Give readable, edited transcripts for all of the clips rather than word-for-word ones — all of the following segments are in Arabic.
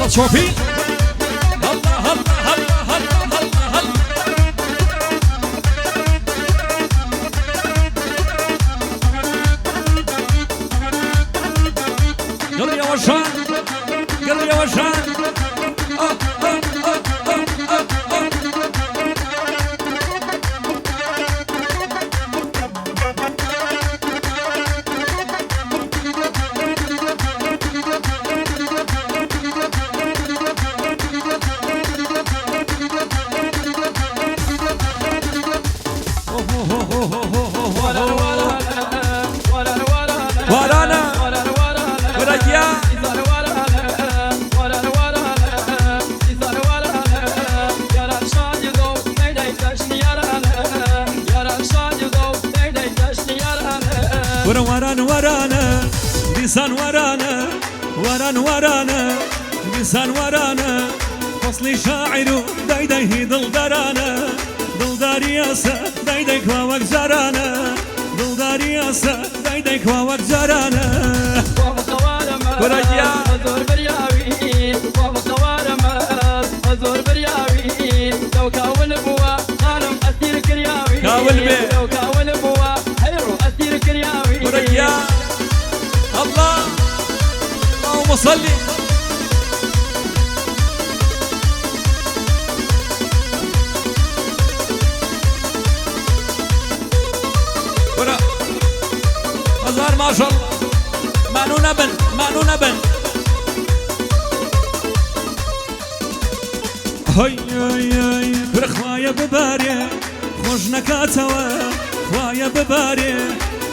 فيصل شوفي هلا هلا هلا هلا هلا هلا قل يا وشان قل يا وشان ورانا لسان ورانا ورانا لسان ورانا فصلي شاعر دايديه دلدرانا دلداري ياسا دايديك واوك زرانا دلداري ياسا دايديك واوك زرانا ورجيا زور برياوي ومصوارم زور برياوي لو كاول بوا خانم أسير كرياوي كاول بي لو كاول بوا حيرو أسير كرياوي ورجيا الله اللهم صل ورا أزهر ما شاء الله مانو نبن مانو نبن هاي هاي هاي كر خوايا بباري خوش نكاتوا خوايا بباري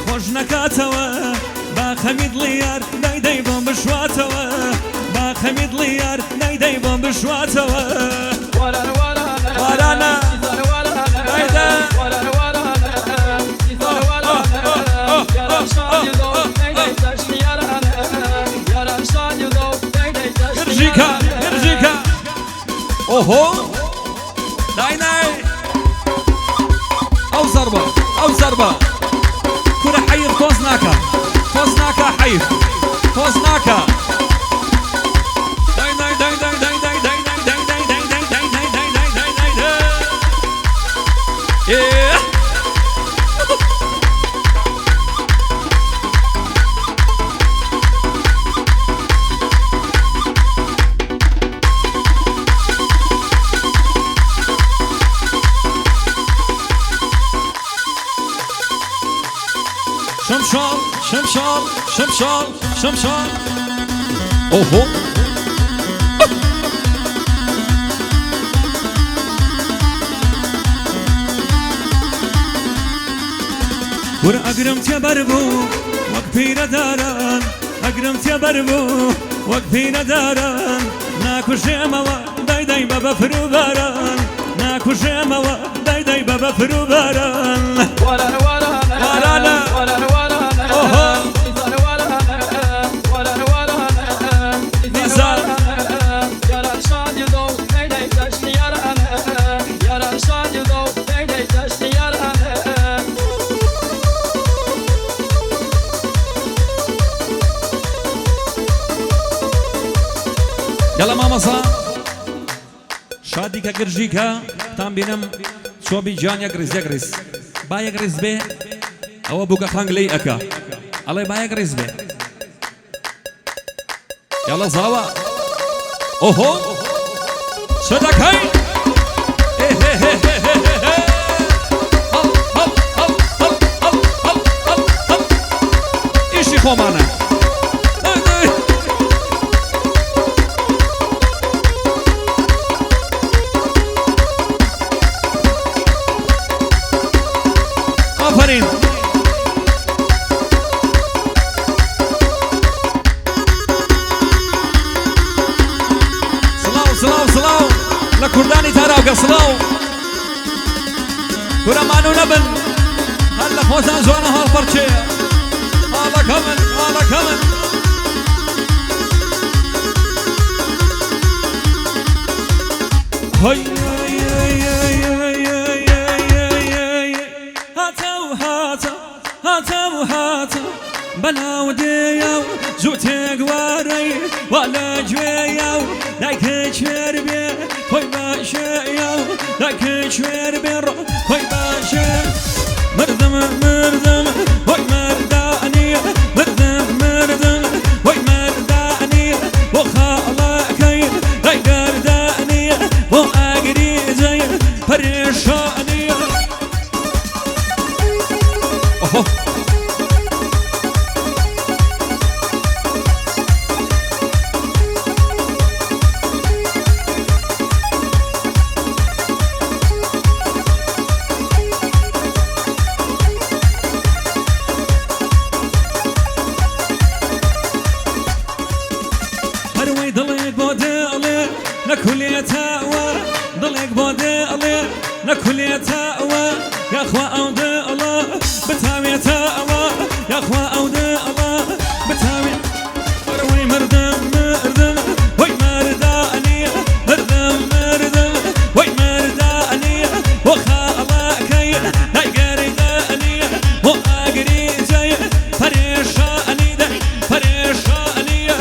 خوش نكاتوا با خميد ليار نايدي بوم بشواتوا با خميد ليار نايدي بوم بشواتوا ورانا ورانا ورانا نايدا ورانا ورانا يا رشاد يدور نايدي تشني يا رشاد يدور نايدي تشني يرجيكا يرجيكا اوهو ناي ناي او ضربة او ضربة كرة حير فوزناكا فوزناكا حير فوزناكا داي داي داي داي داي داي داي داي داي داي داي داي داي داي داي داي داي ايه شمشال شمشال شمشال شمشال اوهو ور اقرمت يا بربو وقفينا داران اقرمت يا بربو وقفينا داران ناكو شيموا داي داي بابا فروباران ناكو شيموا داي داي بابا فروباران ورانا ورانا ورانا ورانا ورانا اوهو ورانا ورانا نزار يا رشاد يدور نايدي تشني يا رشاد يدور نايدي تشني يلا ماما صا شاديكا قرجيكا تام بينم شو بيجان يقرز يقرز با يقرز به او بوكا خانغلي اكا الله با يقرز به يلا زاوا اوهو صدقاي ايشي خومانا آفرین سلاو لكرداني تاراوكا سلاو كرة مانو نبن هلا فوزان زوانا هالبرشي هلا كمن هلا كمن هاي هاتو بلاو ديو زوتك واري ولا جويو لك شوير بي خوي باشيو لك شوير بي خوي باشي مردم مردم خوي مرداني مردم مردم خوي مرداني وخالكي لا قرداني واقري زي فرشاني نكل يتاوى ضلك بوديلي نكل يتاوى يا اخوة اوديلي بتاوي يتاوى يا اخوة اوديلي بتاوي روي مردم مردم وي مرداني مردم مردم وي مرداني وخالكي لا يقرداني واقري زي فريشاني ده فريشاني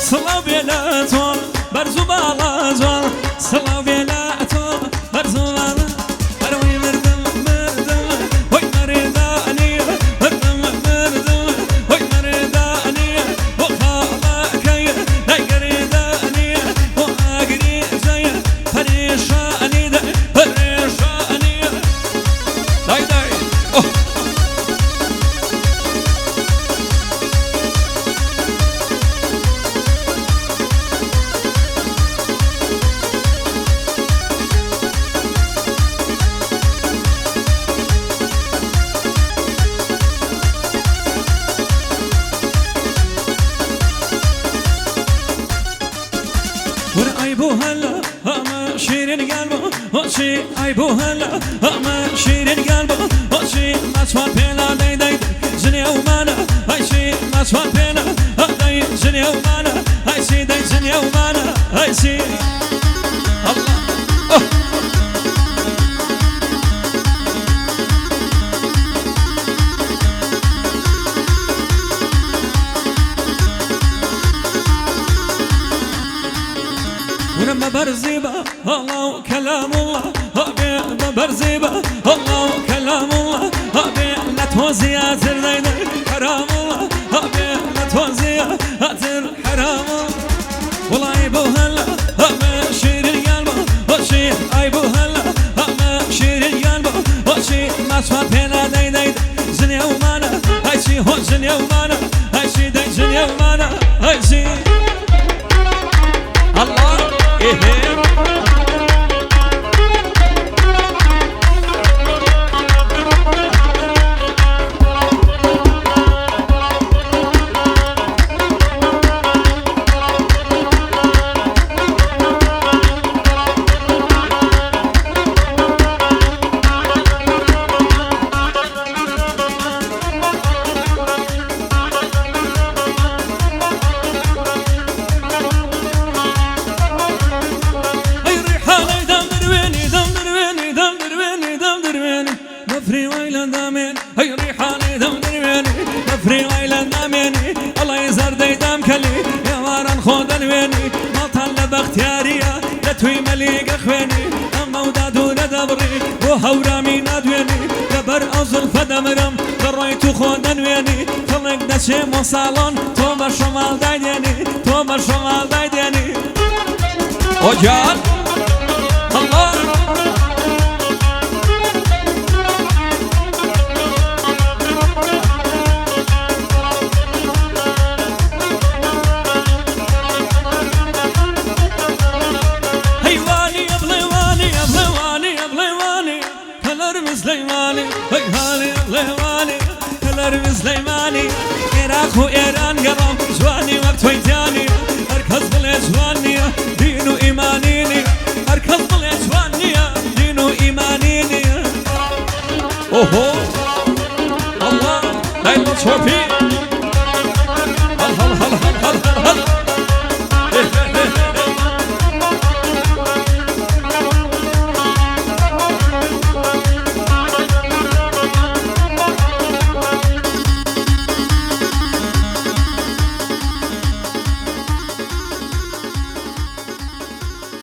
صلاة بيلاتون برزو بالازوان صلاة بيلاتون برزو بالازوان أروي مردم مردم وي مرداني مردم مردم وي مرداني وخالكي لا يقرداني وأقري زي فريشاني ده فريشاني داي داي عيبو هلا أما شيرين قلبه وشي عيبو هلا أما شيرين قلبه وشي ما سوى بينا داي داي زني ومانا هاي شي ما سوى بينا داي زني ومانا هاي شي داي زني ومانا هاي شي الله ولما برزيبة الله كلام الله هبي برزيبة الله كلام الله هبي لا توزيات الليل حرام الله هبي لا توزيات حرام الله والله عيبو هلا هبي شير قلبه وشي عيبو هلا هبي شير قلبه وشي ما سوى بينا داي داي زني ومانا هاي شي هو زني ومانا هاي شي داي زني ومانا هاي شي الله هاي ريحاني دم درويني نفري ويلا داميني الله يزر ديدام كلي يا وارن خودن ويني ما طلب اختيارية لتوي مليق اخويني اما ودادو ندبري وهورامي نادويني دبر اوزل فدمرم دريتو خودن ويني خلق دشي مصالون تو بشمال دايديني تو بشمال دايديني اوجان الله هەرمی سلەیمانی عێراق و ئێران گەڕام جوانی وەک تۆی جانی هەر کەس بڵێ جوان نییە دین و ئیمانی نییە هەر کەس بڵێ جوان نییە دین و ئیمانی نییە ئۆهۆ الله لای چۆپی هەڵ هەڵ هەڵ هەڵ هەڵ